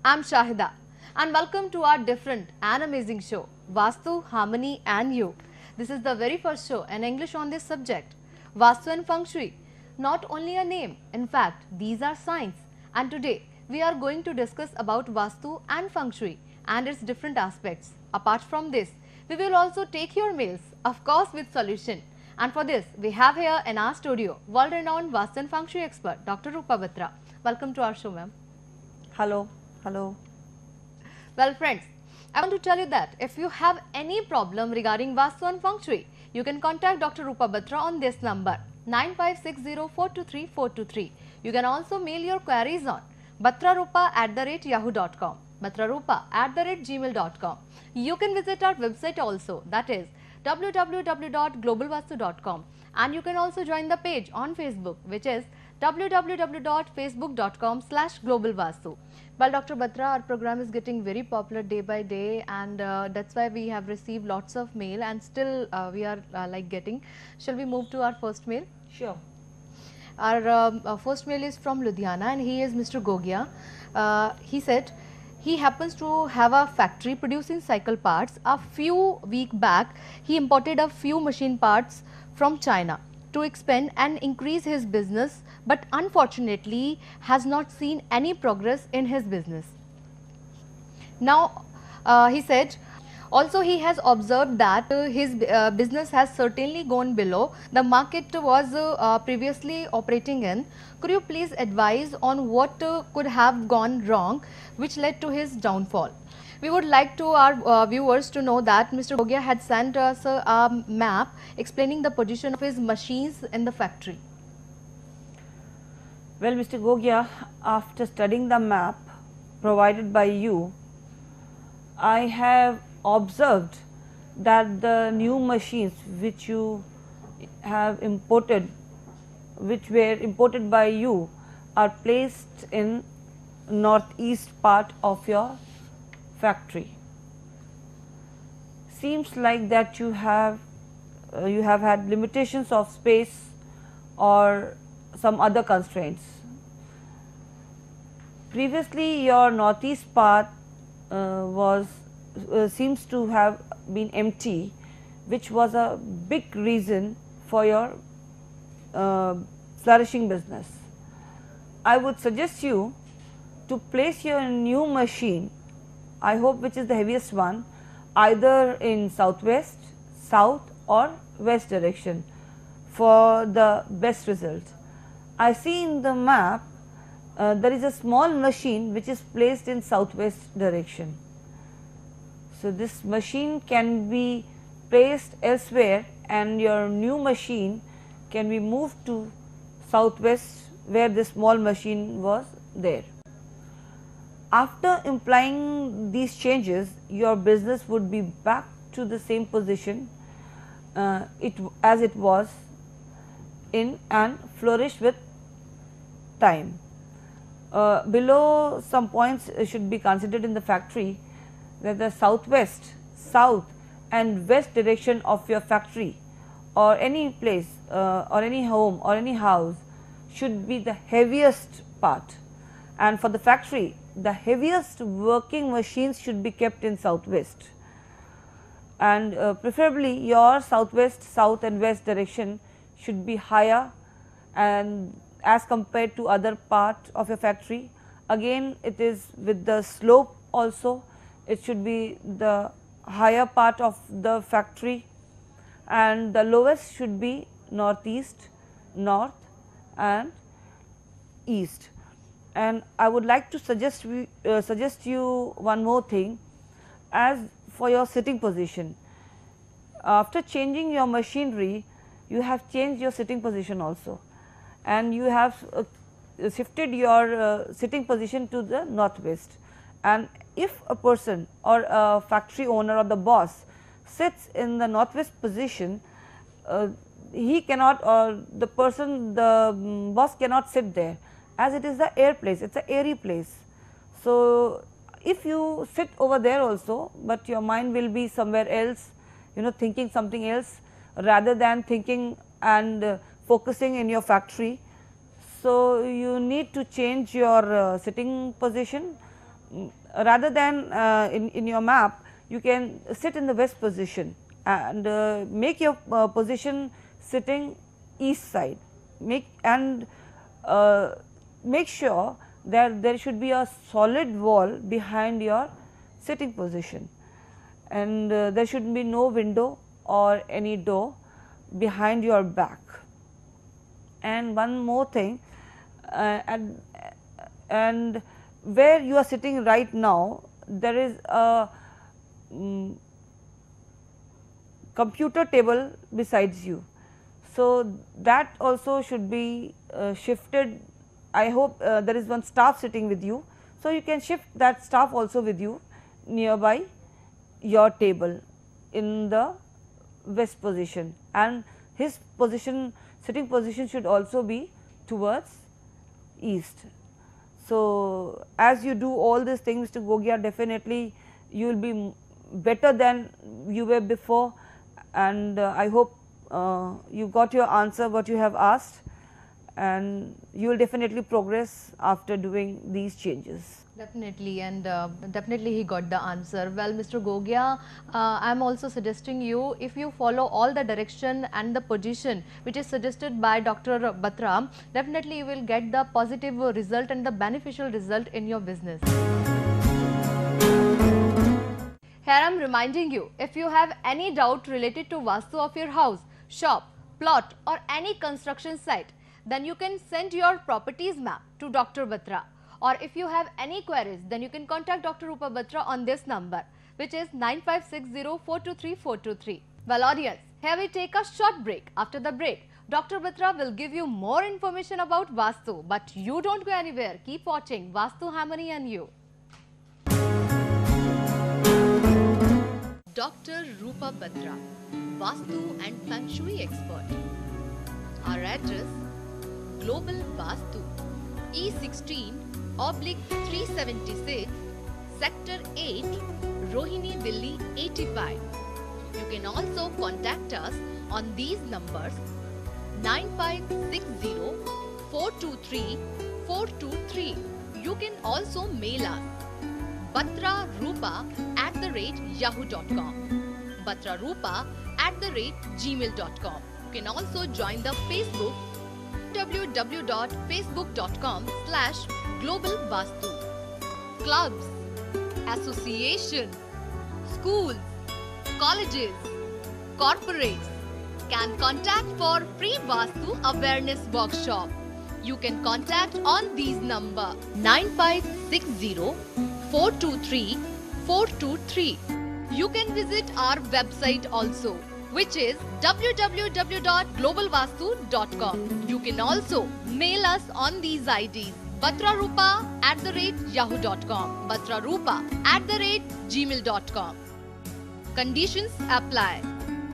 I'm Shahida and welcome to our different and amazing show, Vastu, Harmony and You. This is the very first show in English on this subject, Vastu and Feng Shui. Not only a name, in fact, these are science. And today, we are going to discuss about Vastu and Feng Shui and its different aspects. Apart from this, we will also take your mails, of course with solution. And for this, we have here in our studio, world-renowned Vastu and Feng Shui expert, Dr. Rupa Batra. Welcome to our show, ma'am. Hello. Hello. Well friends, I want to tell you that if you have any problem regarding Vastu and Feng Shui, you can contact Dr. Rupa Batra on this number 9560423423. You can also mail your queries on batrarupa@yahoo.com, batrarupa@gmail.com. You can visit our website also, that is www.globalvastu.com, and you can also join the page on Facebook, which is www.facebook.com/globalvastu. Well, Dr. Batra, our program is getting very popular day by day, and that's why we have received lots of mail, and still we are getting. Shall we move to our first mail? Sure. Our first mail is from Ludhiana, and he is Mr. Gogia. He said he happens to have a factory producing cycle parts. A few weeks back, he imported a few machine parts from China to expand and increase his business, but unfortunately has not seen any progress in his business. Now, he said, also he has observed that his business has certainly gone below the market was previously operating in. Could you please advise on what could have gone wrong which led to his downfall? We would like to our viewers to know that Mr. Gogia had sent us a map explaining the position of his machines in the factory. Well, Mr. Gogia, after studying the map provided by you, I have observed that the new machines which you have imported, which were imported by you, are placed in northeast part of your factory. Seems like that you have had limitations of space or some other constraints. Previously, your northeast part seems to have been empty, which was a big reason for your flourishing business. I would suggest you to place your new machine, I hope which is the heaviest one, either in southwest, south or west direction for the best result. I see in the map there is a small machine which is placed in southwest direction. So, this machine can be placed elsewhere and your new machine can be moved to southwest where this small machine was there. After implying these changes, your business would be back to the same position as it was in and flourish with time. Below some points should be considered in the factory, that the southwest, south and west direction of your factory or any place or any home or any house should be the heaviest part, and for the factory the heaviest working machines should be kept in southwest, and preferably your southwest, south and west direction should be higher and as compared to other part of your factory. Again, it is with the slope also, it should be the higher part of the factory, and the lowest should be northeast, north and east. And I would like to suggest you one more thing. As for your sitting position, after changing your machinery, you have changed your sitting position also, and you have shifted your sitting position to the northwest. And if a person or a factory owner or the boss sits in the northwest position, he cannot, or the boss cannot sit there, as it is the air place, it is a airy place. So, if you sit over there also, but your mind will be somewhere else, thinking something else rather than thinking and focusing in your factory. So, you need to change your sitting position rather than in your map, you can sit in the west position and make your position sitting east side. Make sure that there should be a solid wall behind your sitting position, and there should be no window or any door behind your back. And one more thing, and where you are sitting right now, there is a computer table besides you. So, that also should be shifted. I hope there is one staff sitting with you. So, you can shift that staff also with you nearby your table in the west position, and his position, sitting position should also be towards east. So, as you do all these things, Mr. Gogia, definitely you will be better than you were before, and I hope you got your answer what you have asked, and you will definitely progress after doing these changes. Definitely, and definitely he got the answer. Well, Mr. Gogia, I am also suggesting you, if you follow all the direction and the position which is suggested by Dr. Batra, definitely you will get the positive result and the beneficial result in your business. Here I am reminding you, if you have any doubt related to Vastu of your house, shop, plot or any construction site, then you can send your properties map to Dr. Batra. Or if you have any queries, then you can contact Dr. Rupa Batra on this number, which is 9560423423. Well, audience, here we take a short break. After the break, Dr. Batra will give you more information about Vastu. But you don't go anywhere. Keep watching Vastu Harmony and You. Dr. Rupa Batra, Vastu and Feng Shui expert. Our address, Global Vastu, E16/376, Sector 8, Rohini, Delhi 85. You can also contact us on these numbers 9560-423-423. You can also mail us batrarupa@yahoo.com, batrarupa@gmail.com. You can also join the Facebook www.facebook.com/globalvastu. Clubs, associations, schools, colleges, corporates can contact for free Vastu awareness workshop. You can contact on these number 9560-423-423. You can visit our website also, which is www.globalvastu.com. You can also mail us on these IDs batrarupa@yahoo.com, batrarupa@gmail.com. Conditions apply.